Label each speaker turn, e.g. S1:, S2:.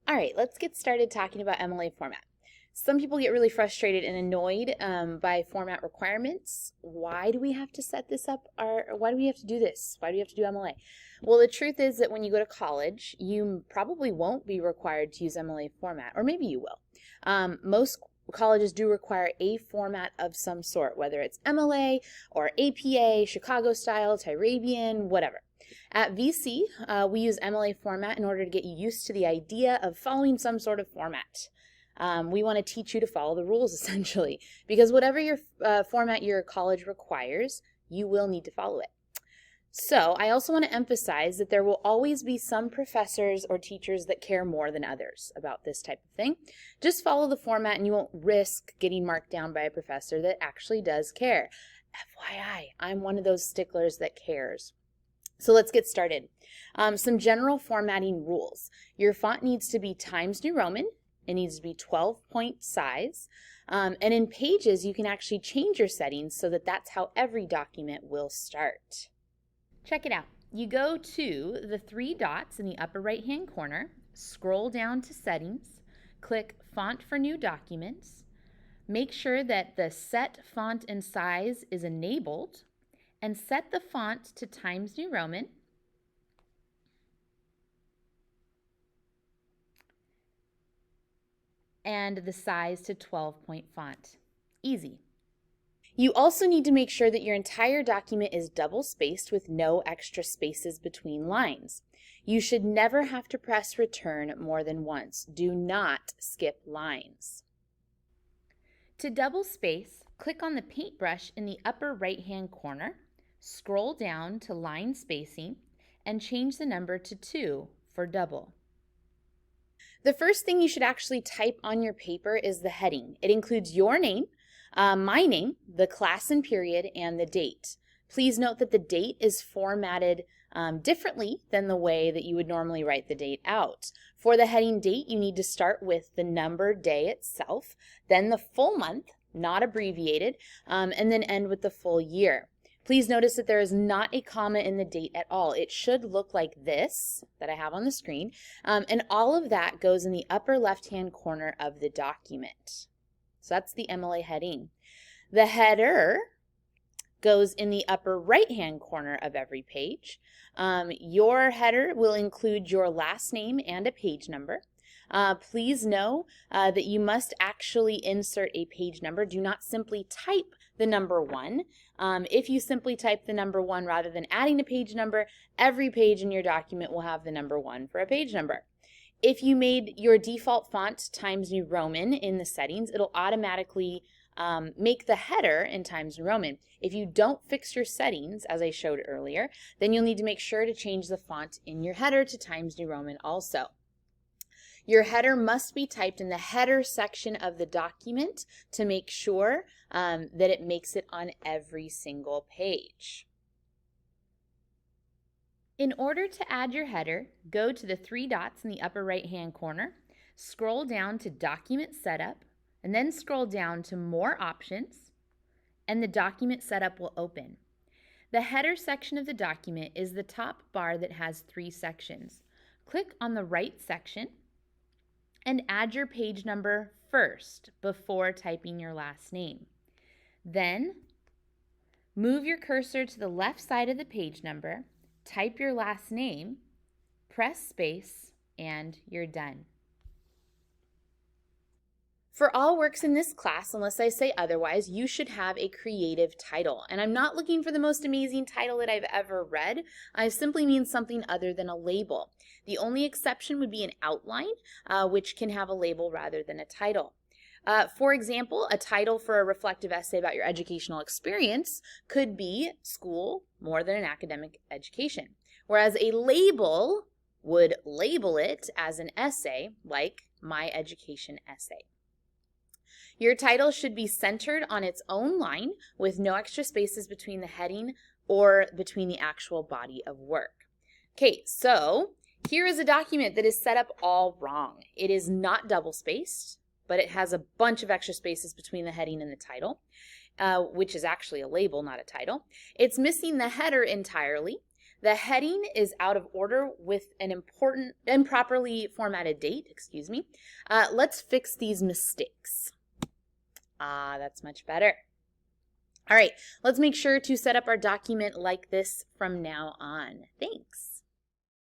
S1: All right, let's get started talking about MLA format. Some people get really frustrated and annoyed by format requirements. Why do we have to set this up? Why do we have to do this? Why do we have to do MLA? Well, the truth is that when you go to college, you probably won't be required to use MLA format, or maybe you will. Most colleges do require a format of some sort, whether it's MLA or APA, Chicago style, Tyrabian, whatever. At VC, we use MLA format in order to get you used to the idea of following some sort of format. We want to teach you to follow the rules, essentially, because whatever your format your college requires, you will need to follow it. So I also want to emphasize that there will always be some professors or teachers that care more than others about this type of thing. Just follow the format and you won't risk getting marked down by a professor that actually does care. FYI, I'm one of those sticklers that cares. So let's get started. Some general formatting rules. Your font needs to be Times New Roman. It needs to be 12-point size. And in Pages, you can actually change your settings so that that's how every document will start. Check it out. You go to the three dots in the upper right-hand corner, scroll down to Settings, click Font for New Documents, make sure that the Set Font and Size is enabled, and set the font to Times New Roman. And the size to 12-point font. Easy. You also need to make sure that your entire document is double-spaced with no extra spaces between lines. You should never have to press return more than once. Do not skip lines. To double space, click on the paintbrush in the upper right-hand corner, scroll down to line spacing, and change the number to 2 for double. The first thing you should actually type on your paper is the heading. It includes your name, my name, the class and period, and the date. Please note that the date is formatted differently than the way that you would normally write the date out. For the heading date, you need to start with the number day itself, then the full month, not abbreviated, and then end with the full year. Please notice that there is not a comma in the date at all. It should look like this that I have on the screen, and all of that goes in the upper left-hand corner of the document. So that's the MLA heading. The header goes in the upper right-hand corner of every page. Your header will include your last name and a page number. Please know that you must actually insert a page number. Do not simply type the number 1. If you simply type the number 1 rather than adding a page number, every page in your document will have the number 1 for a page number. If you made your default font Times New Roman in the settings, it'll automatically make the header in Times New Roman. If you don't fix your settings, as I showed earlier, then you'll need to make sure to change the font in your header to Times New Roman also. Your header must be typed in the header section of the document to make sure that it makes it on every single page. In order to add your header, go to the three dots in the upper right-hand corner, scroll down to Document Setup, and then scroll down to More Options, and the document setup will open. The header section of the document is the top bar that has 3 sections. Click on the right section and add your page number first before typing your last name. Then, move your cursor to the left side of the page number, type your last name, press space, and you're done. For all works in this class, unless I say otherwise, you should have a creative title. And I'm not looking for the most amazing title that I've ever read. I simply mean something other than a label. The only exception would be an outline, which can have a label rather than a title. For example, a title for a reflective essay about your educational experience could be School More Than an Academic Education, whereas a label would label it as an essay like My Education Essay. Your title should be centered on its own line with no extra spaces between the heading or between the actual body of work. Okay, so here is a document that is set up all wrong. It is not double-spaced, but it has a bunch of extra spaces between the heading and the title, which is actually a label, not a title. It's missing the header entirely. The heading is out of order with an improperly formatted date, excuse me. Let's fix these mistakes. That's much better. All right, let's make sure to set up our document like this from now on. Thanks.